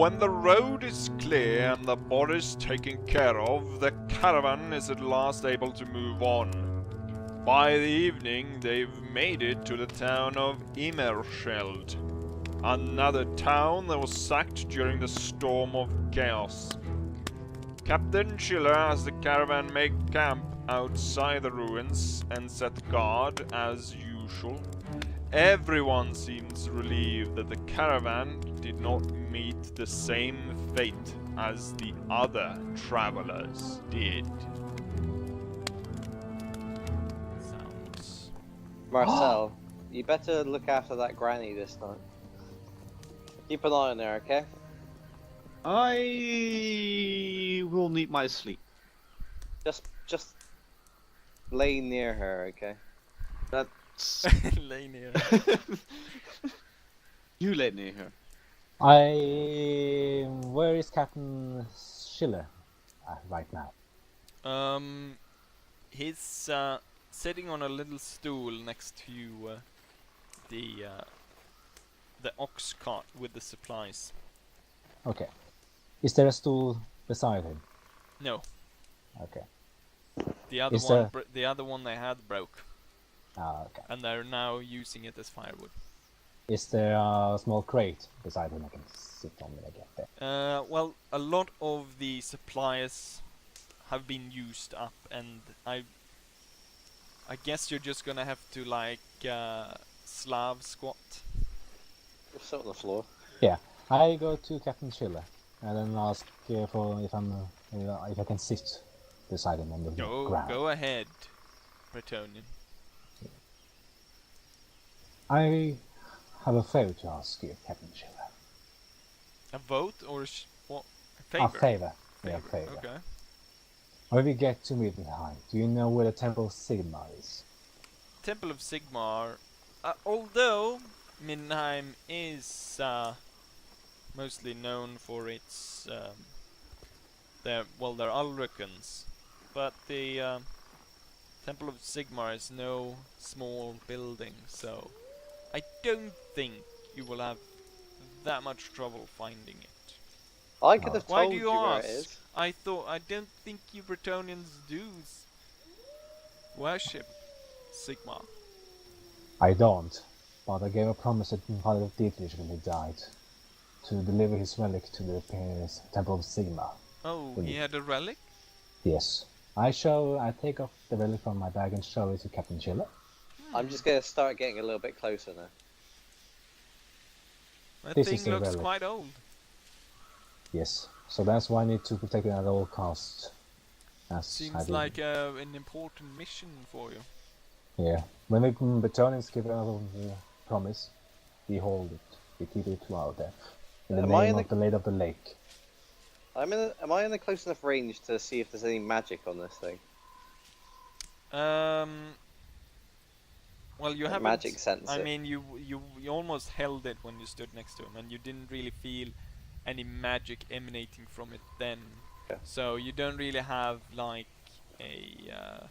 When the road is clear and the bodies taken care of, the caravan is at last able to move on. By the evening, they've made it to the town of Immerscheld, another town that was sacked during the Storm of Chaos. Captain Schiller has the caravan make camp outside the ruins and set guard as usual. Everyone seems relieved that the caravan did not meet the same fate as the other travelers did. Sounds... Marcel, you better look after that granny this time. Keep an eye on her, okay? I will need my sleep. Just lay near her, okay? That's... Lay near. You lay near her. Where is Captain Schiller right now? He's sitting on a little stool next to the ox cart with the supplies. Okay. Is there a stool beside him? No, Okay. the other Is one, the other one they had broke, Okay. and they're now using it as firewood. Is there a small crate beside him I can sit on when I get there? Well, a lot of the supplies have been used up, and I guess you're just gonna have to like Slav squat. Just sit on the floor. Yeah. I go to Captain Schiller and then ask for if I can sit beside him on the ground. Go ahead, Bretonian. I have a favor to ask you, Captain Schiller. A vote or what? A favor? A favor. Yeah, a favor. Okay. When we get to Middenheim, do you know where the Temple of Sigmar is? Temple of Sigmar, although Middenheim is mostly known for its their Ulricans, but the Temple of Sigmar is no small building, so I don't think you will have that much trouble finding it. I could have Why told do you you where ask? it is. I don't think you Bretonians do worship Sigmar. I don't, but I gave a promise to Father Dietrich when he died to deliver his relic to the Temple of Sigmar. Oh, he had a relic? Yes. I take off the relic from my bag and show it to Captain Schiller. I'm just gonna start getting a little bit closer now. That This is thing the looks relic. quite old. Yes. So that's why I need to protect it at all costs. Seems like an important mission for you. Yeah. When the Bretonians give a promise, we hold it. We keep it to our death. In the name of the Lady of the Lake. Am I in a close enough range to see if there's any magic on this thing? Well, you Like haven't. magic sense. I mean, you almost held it when you stood next to him, and you didn't really feel any magic emanating from it then. Yeah. So you don't really have like a.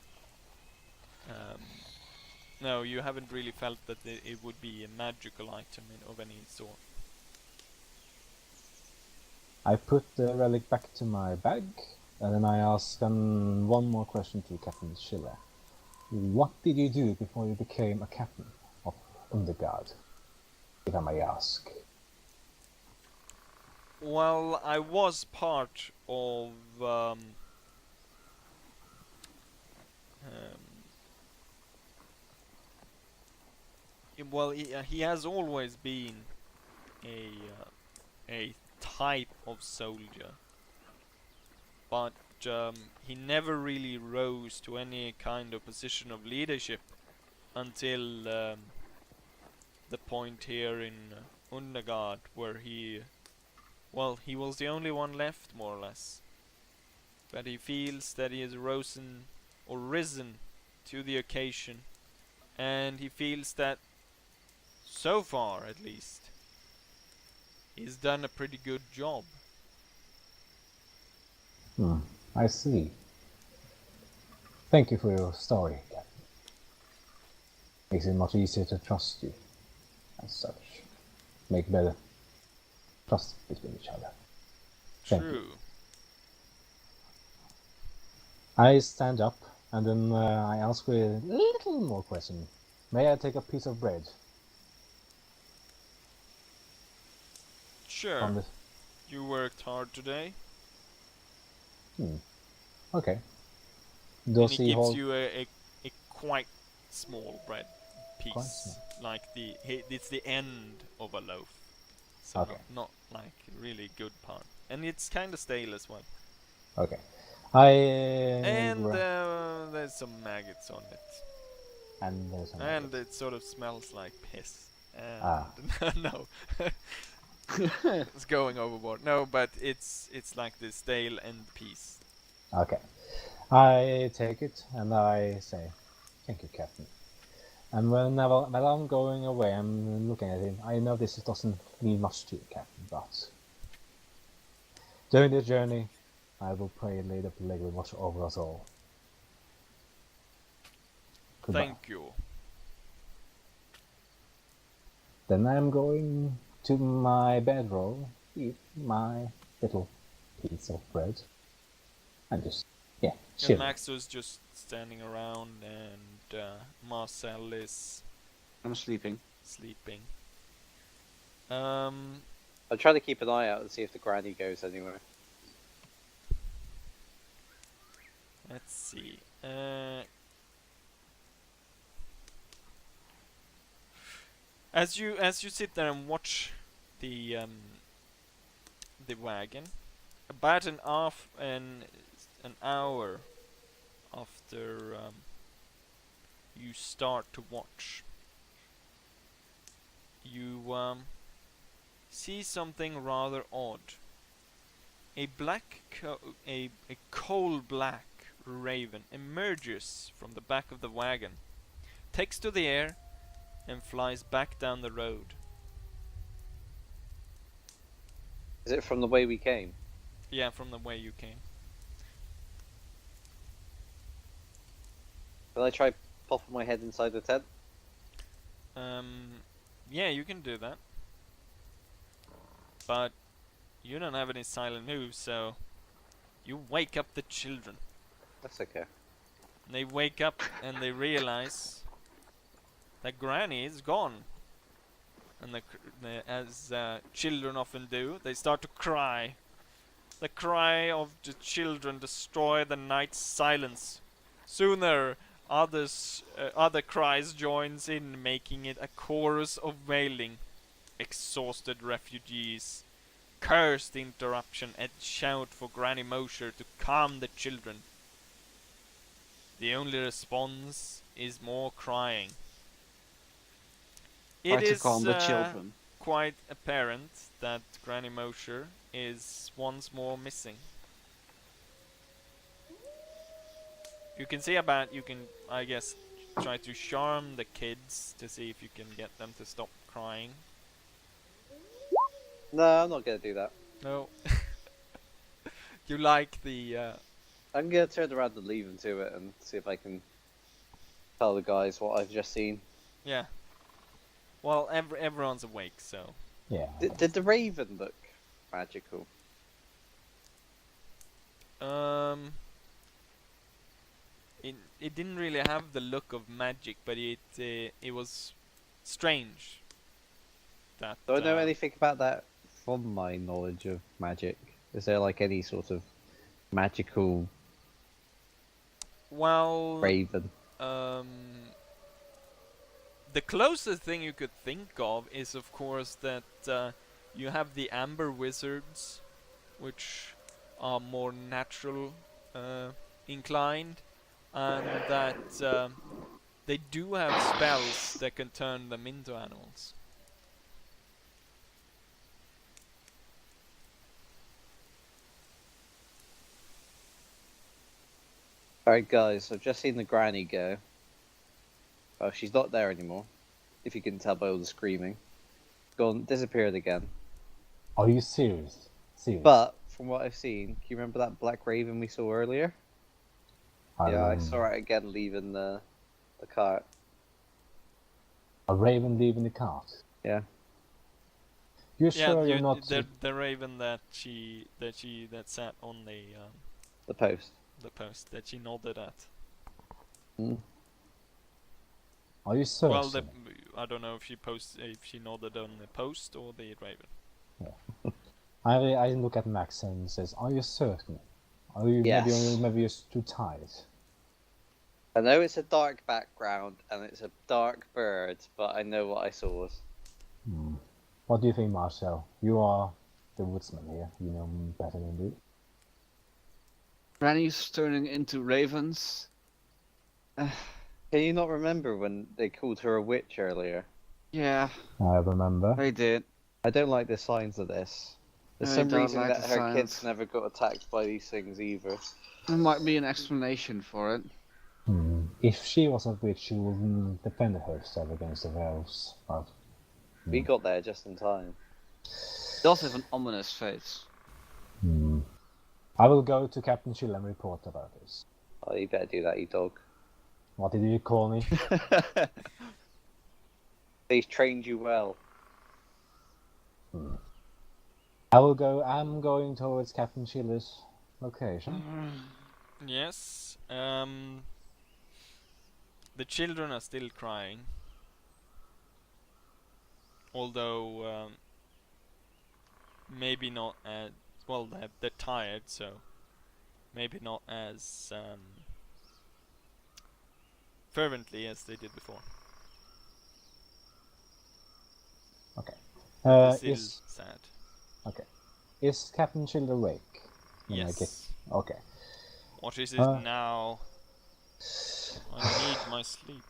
No, you haven't really felt that it would be a magical item of any sort. I put the relic back to my bag, and then I ask one more question to Captain Schiller. What did you do before you became a captain of Underguard, if I may ask? Well, I was part of well, he has always been a type of soldier, but he never really rose to any kind of position of leadership until the point here in Undergard where he was the only one left, more or less. But he feels that he has risen to the occasion, and he feels that so far at least he's done a pretty good job. I see. Thank you for your story, Captain. Makes it much easier to trust you, as such. Make better trust between each other. Thank you. True. I stand up and then I ask with a little more question. May I take a piece of bread Sure. from the... You worked hard today. Okay. And Does he he gives hold... you a quite small bread piece. Quite small. Like it's the end of a loaf. So Okay. not like really good part. And it's kind of stale as well. Okay. I... And there's some maggots on it. and there's some... And it sort of smells like piss. Ah. No. It's going overboard. No, but it's like the stale end piece. Okay. I take it and I say, thank you, Captain. And while I'm going away, I'm looking at him. I know this doesn't mean much to you, Captain, but during the journey, I will pray Lady Pellegrini watch over us all. Goodbye. Thank you. Then I'm going to my bedroll, eat my little piece of bread, and just, yeah, chill. And Max was just standing around, and Marcel is I'm sleeping. sleeping. I'll try to keep an eye out and see if the granny goes anywhere. Let's see. As you sit there and watch the wagon, about an hour after you start to watch, you see something rather odd. A coal black raven emerges from the back of the wagon, takes to the air, and flies back down the road. Is it from the way we came? Yeah, from the way you came. Will I try popping my head inside the tent? Yeah, you can do that. But you don't have any silent moves, so you wake up the children. That's okay. And they wake up and they realize that Granny is gone. And as children often do, they start to cry. The cry of the children destroy the night's silence. Sooner, other cries joins in, making it a chorus of wailing. Exhausted refugees curse the interruption and shout for Granny Mosher to calm the children. The only response is more crying. Try It to is calm the children. quite apparent that Granny Mosher is once more missing. You can see about, you can, I guess, try to charm the kids to see if you can get them to stop crying. No, I'm not gonna do that. No. You like the, I'm gonna turn around and leave them to it and see if I can tell the guys what I've just seen. yeah. Well, everyone's awake, so. Yeah. Did the raven look magical? It didn't really have the look of magic, but it was strange. That Do I know anything about that from my knowledge of magic? Is there like any sort of magical well, raven? the closest thing you could think of is, of course, that you have the Amber Wizards, which are more natural inclined, and that they do have spells that can turn them into animals. Alright guys, I've just seen the granny go. Oh, she's not there anymore. If you can tell by all the screaming. Gone, disappeared again. Are you serious? Serious? But, from what I've seen, can you remember that black raven we saw earlier? Yeah, I saw it again leaving the cart. A raven leaving the cart? Yeah. You Yeah, sure you're not the raven that sat on The post. the post that she nodded at. Mm. Are you certain? Well, I don't know if she nodded on the post or the raven. I look at Max and says, "Are you certain? Are you Yes. maybe you're too tired?" I know it's a dark background and it's a dark bird, but I know what I saw. Hmm. What do you think, Marcel? You are the woodsman here. You know better than me. Granny's turning into ravens. Can you not remember when they called her a witch earlier? Yeah, I remember. they did. I don't like the signs of this. There's I some don't reason like that the her kids signs. never got attacked by these things either. There might be an explanation for it. If she was a witch, she would defend herself against the elves. But We got there just in time. It does have an ominous face. I will go to Captain Chill and report about this. Oh, you better do that, you dog. What did you call me? He's trained you well. I'm going towards Captain Chiller's location. Yes. The children are still crying. Although maybe not as well. They're tired, so maybe not as fervently as they did before. Okay. They're still Is sad. Is Captain Chiller awake? Yes. Okay. What is it now? I need my sleep.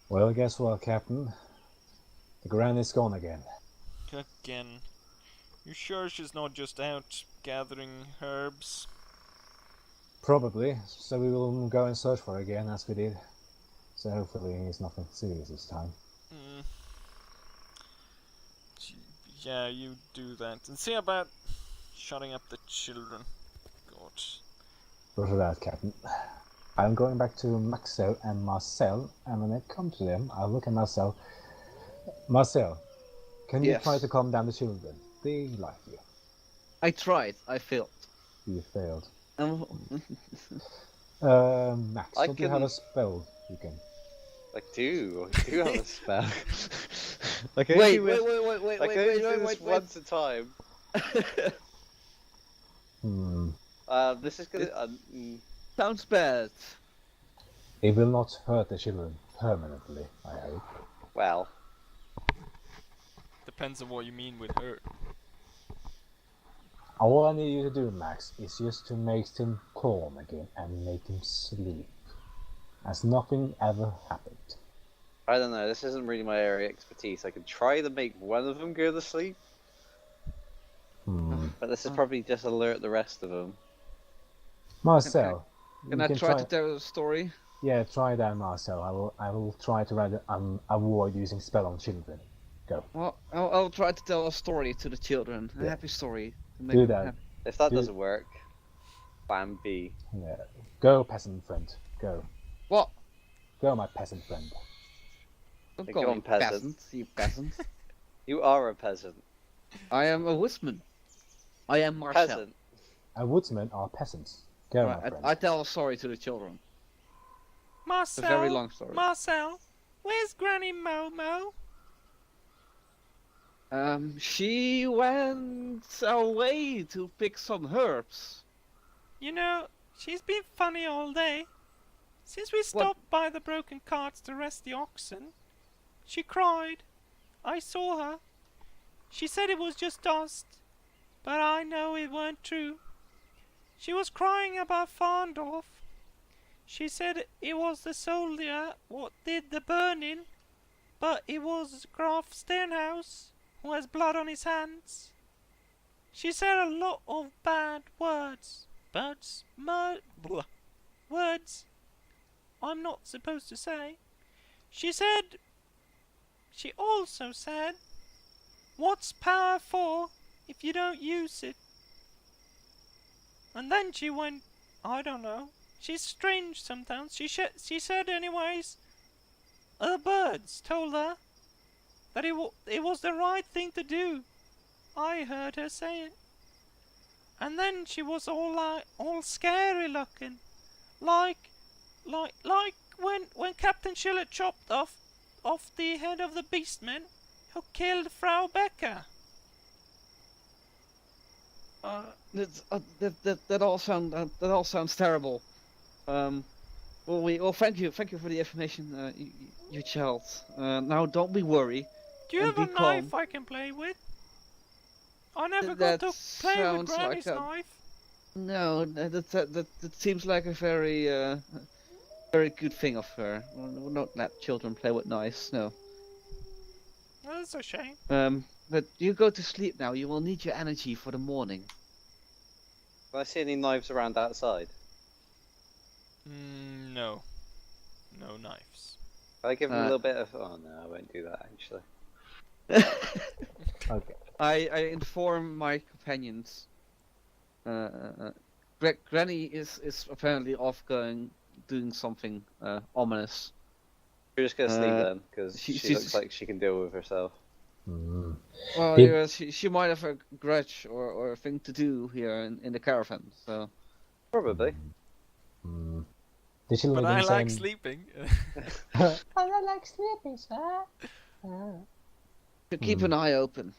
Well, guess what, Captain? The Granny's gone again. Again. You sure she's not just out gathering herbs? Probably. So we will go and search for her again, as we did. So hopefully it's nothing serious this time. Yeah, you do that. And see about shutting up the children. God. Roger that, Captain. I'm going back to Maxel and Marcel, and when I come to them, I'll look at Marcel. Marcel, can you Yes. try to calm down the children? They like you. I tried. I failed. You failed. Um, Max, I don't you have a can- spell you can? I do have a spell. Like, wait, wait, wait, I can only do this once a time. This is gonna. Sounds bad. It will not hurt the children permanently, I hope. Well, Depends on what you mean with her. All I need you to do, Max, is just to make him calm again and make him sleep. As nothing ever happened. I don't know. This isn't really my area of expertise. I could try to make one of them go to sleep, but this is probably just alert the rest of them. Marcel, Can you I try to tell a story? Yeah, try that, Marcel. I will try to avoid using spell on children. Go. Well, I'll try to tell a story to the children. A Yeah. happy story. To make Do them that. happy. If that Do- doesn't work, plan B. Yeah. Go, peasant friend. Go. What? Go, my peasant friend. Don't Hey, call go me on, peasant. peasant, you peasant. You are a peasant. I am a woodsman. I am Marcel. Peasant. A woodsman are peasants. Go, my Right, friend. I tell a story to the children. Marcel, It's a very long story. Marcel, where's Granny Momo? She went away to pick some herbs. You know, she's been funny all day. Since we stopped by the broken carts to rest the oxen, she cried. I saw her. She said it was just dust, but I know it weren't true. She was crying about Farndorf. She said it was the soldier what did the burning, but it was Graf Stenhouse who has blood on his hands. She said a lot of bad words, words I'm not supposed to say. She also said, what's power for if you don't use it? And then she went, I don't know. She's strange sometimes. She said anyways, the birds told her that it was the right thing to do. I heard her say it. And then she was all scary looking, like when Captain Schiller chopped off the head of the beastman who killed Frau Becker. That all sounds terrible. Thank you for the information, you child. Now don't be worried. Do you And have a be knife calm. I can play with? I never That got to play with sounds like Granny's a- knife. No, that seems like a very good thing of her. We'll not let children play with knives. No. Well, that's a shame. But you go to sleep now. You will need your energy for the morning. Do I see any knives around outside? No. No knives. Can I give him a Uh, little bit of... Oh no, I won't do that actually. Okay. I inform my companions. Granny is apparently off doing something ominous. We're just gonna sleep Uh, then, because she she's- looks like she can deal with herself. Mm. Well, Did- yeah, she might have a grudge or a thing to do here in the caravan. So Probably. Mm. Did she But live I in like same... sleeping. I like sleeping, sir. keep an eye open.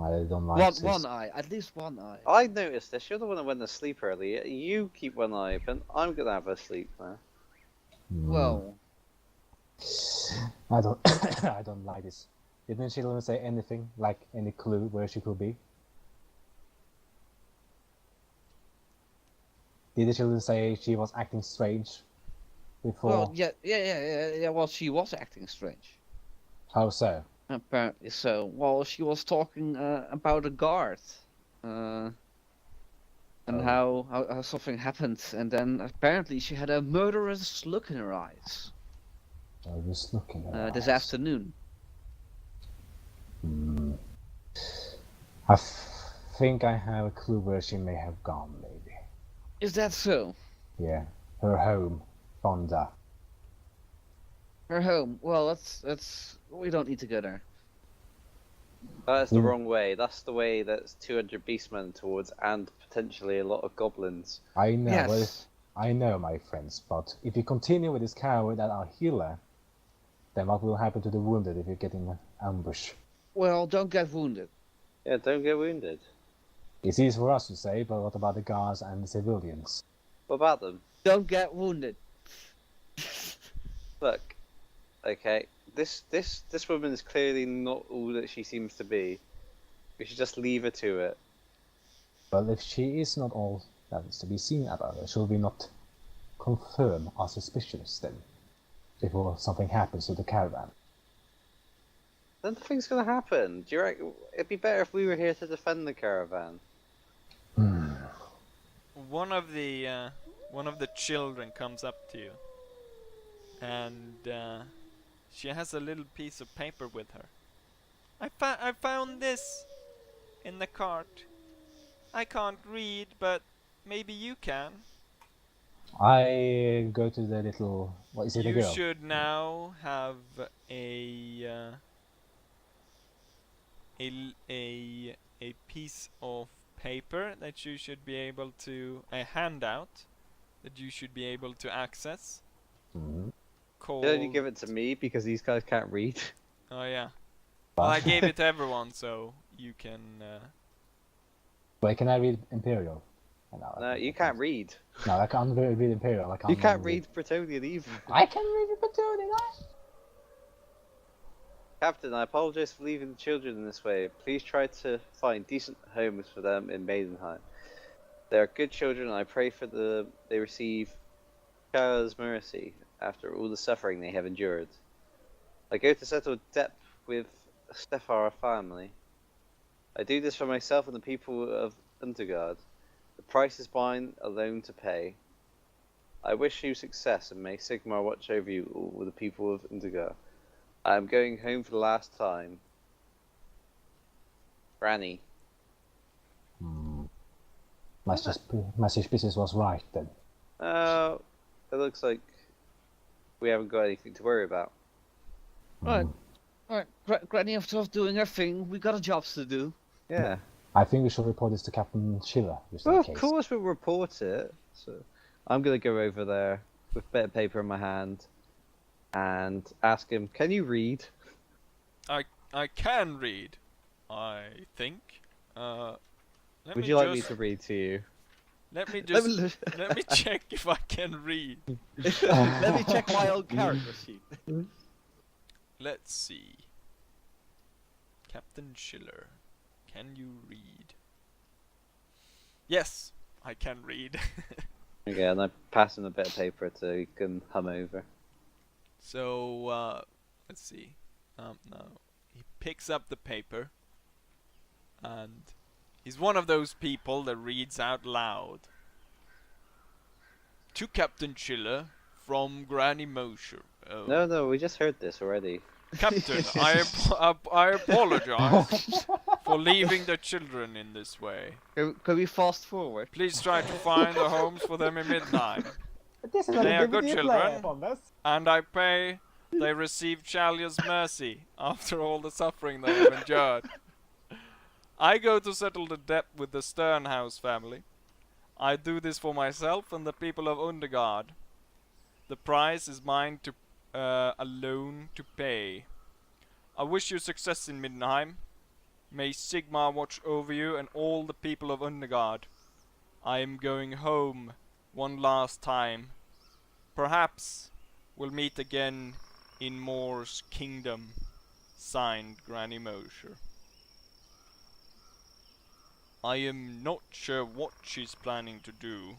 I don't like this. One eye, at least one eye. I noticed this. You're the one that went to sleep early. You keep one eye open. I'm gonna have a sleep now. Well, I don't. I don't like this. Didn't she say anything, like any clue where she could be? Did she say she was acting strange before? well, yeah. Well, she was acting strange. How so? Apparently so. Well, she was talking about a guard, and Oh. how something happened, and then apparently she had a murderous look in her eyes I was looking at her this eyes. afternoon. Hmm. I think I have a clue where she may have gone, maybe. Is that so? Yeah, her home, Fonda. Her home. Well, that's. We don't need to go there. That's the Mm. wrong way. That's the way that's 200 beastmen towards, and potentially a lot of goblins. I know, Yes. I know, my friends, but if you continue with this coward without our healer, then what will happen to the wounded if you get in an ambush? Well, don't get wounded. Yeah, don't get wounded. It's easy for us to say, but what about the guards and the civilians? What about them? Don't get wounded. Look, okay, this woman is clearly not all that she seems to be. We should just leave her to it. But if she is not all that is to be seen about her, should we not confirm our suspicions then, before something happens to the caravan? Then nothing's gonna happen. Do you reckon it'd be better if we were here to defend the caravan? Hmm. One of the children comes up to you, and she has a little piece of paper with her. I found this in the cart. I can't read, but maybe you can. I go to the little... What is it, a You girl? should now have a piece of paper that you should be able to, a handout that you should be able to access. Mhm. Called. You only give it to me because these guys can't read. Oh yeah. Well, I But- gave it to everyone, so you can. Wait, can I read Imperial? No, No, you can't read. No, I can't read Imperial. I can't You can't read Bretonian either. I can read Bretonian. Captain, I apologize for leaving the children in this way. Please try to find decent homes for them in Maidenheim. They are good children, and I pray for they receive God's mercy after all the suffering they have endured. I go to settle debt with Stefar family. I do this for myself and the people of Undergard. The price is mine alone to pay. I wish you success, and may Sigmar watch over you all with the people of Undergard. I am going home for the last time. Granny. My suspicion was right then. It looks like we haven't got anything to worry about. Right. Alright, Granny off doing her thing. We got a jobs to do. Yeah. I think we should report this to Captain Schiller, just in Well, of case. course we'll report it. So I'm gonna go over there with a bit of paper in my hand and ask him, "Can you read?" I can read, I think. Let Would me you like me just- to read to you? Let me Let just me, let me check if I can read. let me check my old character sheet. Let's see. Captain Schiller, can you read? Yes, I can read. Okay, and I pass him a bit of paper so he can hum over. So, let's see. No. He picks up the paper, and he's one of those people that reads out loud. To Captain Schiller from Granny Mosher. Oh. No, we just heard this already. Captain, I apologize for leaving the children in this way. Can we fast forward? Please try to find the homes for them in Midnight. This is They are a good DVD children. player upon this. And I pray they receive Shalia's mercy after all the suffering they have endured. I go to settle the debt with the Sternhouse family. I do this for myself and the people of Undergard. The price is mine to alone to pay. I wish you success in Middenheim. May Sigmar watch over you and all the people of Undergard. I am going home one last time. Perhaps we'll meet again in Moore's kingdom. Signed, Granny Mosher. I am not sure what she's planning to do,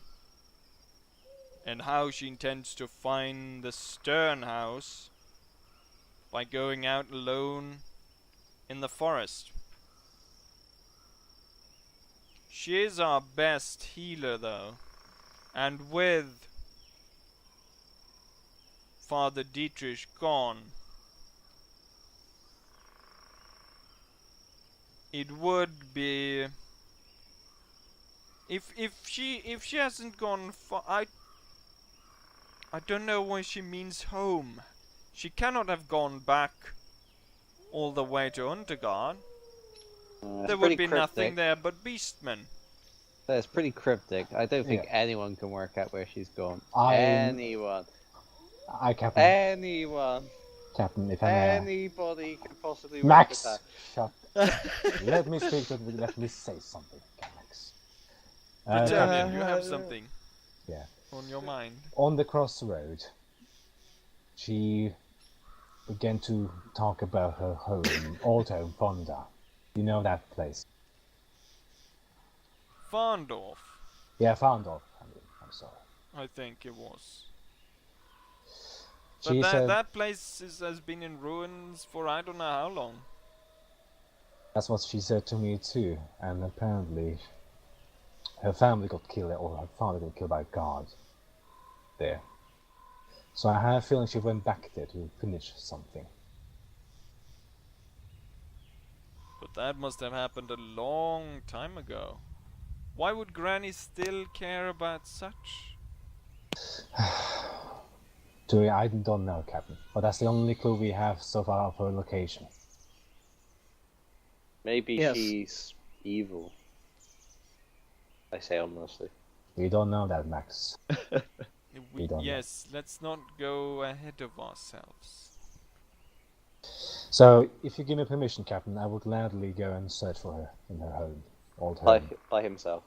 and how she intends to find the Stern house by going out alone in the forest. She is our best healer, though, and with Father Dietrich gone, it would be if she hasn't gone far. I don't know why she means home. She cannot have gone back all the way to Untergard. There would be nothing there but beastmen. That's pretty cryptic. I don't think Yeah. anyone can work out where she's gone. I'm- Anyone. Captain, Anyone. Captain, if I may. Anybody can possibly work Max, it out. shut. Let me speak. Let me say something, Max. Battalion, you have something Yeah. on your mind. On the crossroad, she began to talk about her home, old home, Fonda. You know that place? Farndorf, Yeah, Fandorf. I'm sorry. I think it was. She But said that place has been in ruins for I don't know how long. that's what she said to me too, and apparently her family got killed, or her father got killed by God there. So I have a feeling she went back there to finish something. But that must have happened a long time ago. Why would Granny still care about such? I don't know, Captain, but that's the only clue we have so far of her location. Maybe Yes. she's evil. I say honestly. We don't know that, Max. We don't know. Yes, let's not go ahead of ourselves. So, if you give me permission, Captain, I would gladly go and search for her in her home, old home. By himself.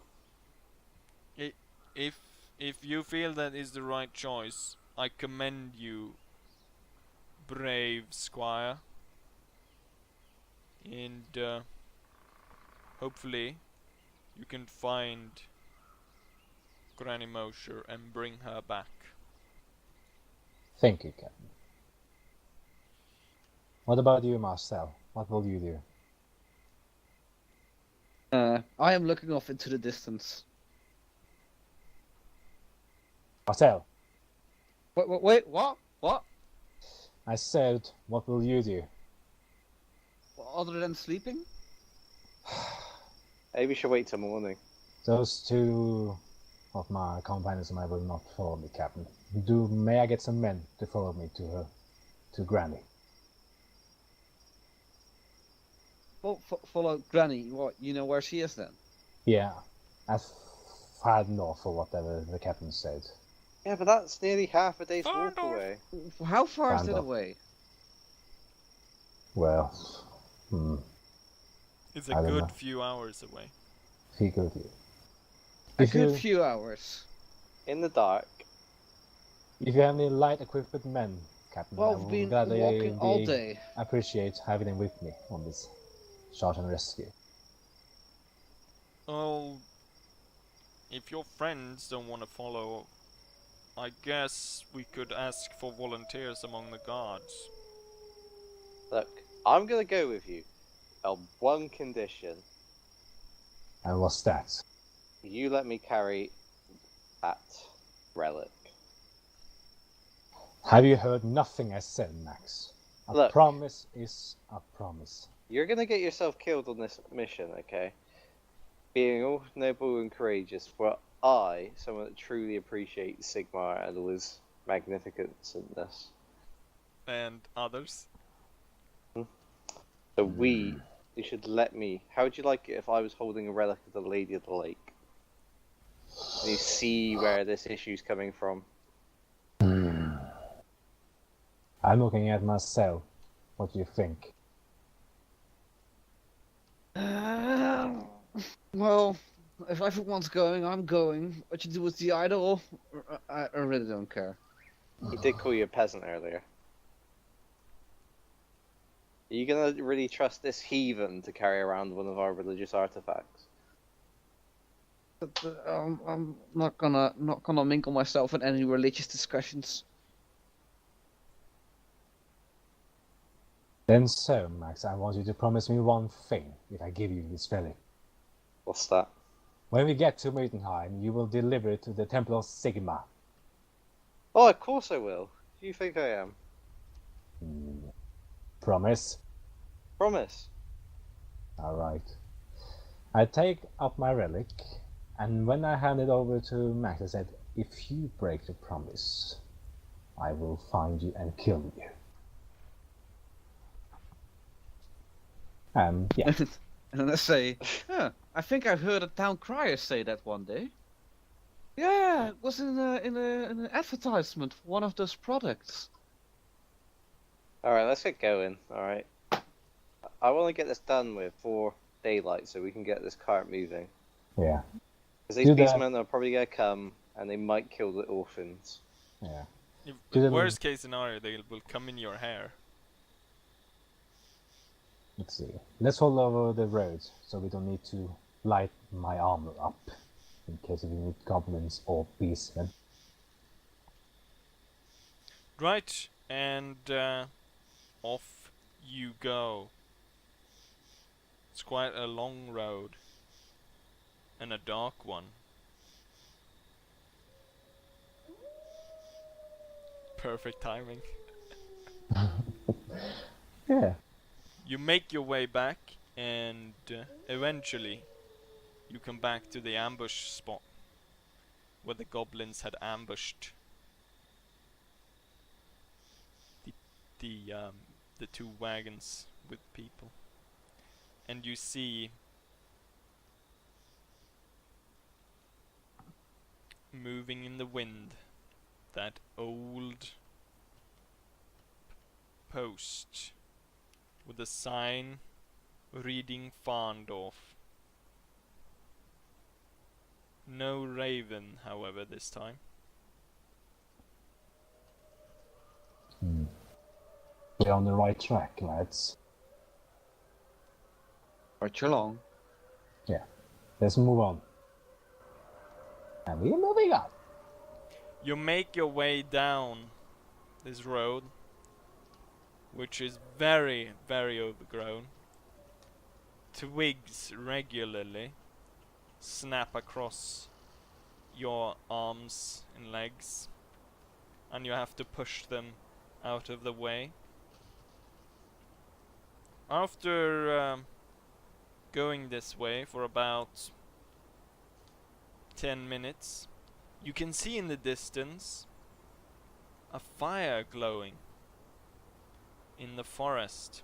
If you feel that is the right choice, I commend you, brave squire. And hopefully you can find Granny Mosher and bring her back. Thank you, Captain. What about you, Marcel? What will you do? I am looking off into the distance. Marcel, Wait, what? What? I said, what will you do? Other than sleeping? Maybe we should wait till morning. Those two of my companions and I will not follow me, Captain. May I get some men to follow me to Granny? follow Granny. What, you know where she is then? Yeah, as far north or whatever the captain said. Yeah, but that's nearly half a day's Far walk north. away. How far is that Fandor. away? Well, It's I a don't good know. few hours away. Figure it. A If good you few hours. In the dark. if you have any light equipped men, Captain, I Well, will we've been gladly walking all day. appreciate having them with me on this search and rescue. Oh, if your friends don't want to follow, I guess we could ask for volunteers among the guards. Look, I'm gonna go with you on one condition. And what's that? You let me carry that relic. Have you heard nothing I said, Max? A Look. promise is a promise. You're gonna get yourself killed on this mission, okay? Being all noble and courageous, for I, someone that truly appreciates Sigmar and all his magnificentness. And others? So you should let me. How would you like it if I was holding a relic of the Lady of the Lake? And you see where this issue's coming from. I'm looking at myself. What do you think? Well, if everyone's going, I'm going. What you do with the idol, I really don't care. He did call you a peasant earlier. Are you gonna really trust this heathen to carry around one of our religious artifacts? But I'm not gonna mingle myself in any religious discussions. Then so, Max, I want you to promise me one thing if I give you this relic. What's that? When we get to Mutenheim, you will deliver it to the Temple of Sigma. Oh, of course I will. Who do you think I am? Promise? Promise. Alright. I take up my relic, and when I hand it over to Max, I said, if you break the promise, I will find you and kill you. Yeah. And I say, I think I heard a town crier say that one day. Yeah, it was in an advertisement for one of those products. Alright, let's get going, alright? I want to get this done with before daylight so we can get this cart moving. Yeah. Because these Do that. beastmen are probably going to come and they might kill the orphans. Yeah. If, Do them- worst case scenario, they will come in your hair. Let's see. Let's hold over the road so we don't need to light my armor up in case we meet goblins or beastmen. Right, and off you go. It's quite a long road. And a dark one. Perfect timing. Yeah. You make your way back, and eventually you come back to the ambush spot where the goblins had ambushed the two wagons with people, and you see moving in the wind that old post with a sign reading Farndorf. No raven, however, this time. We're on the right track, lads. Right along. Let's move on. And we're moving on. You make your way down this road, which is very, very overgrown. Twigs regularly snap across your arms and legs, and you have to push them out of the way. After going this way for about 10 minutes, you can see in the distance a fire glowing in the forest.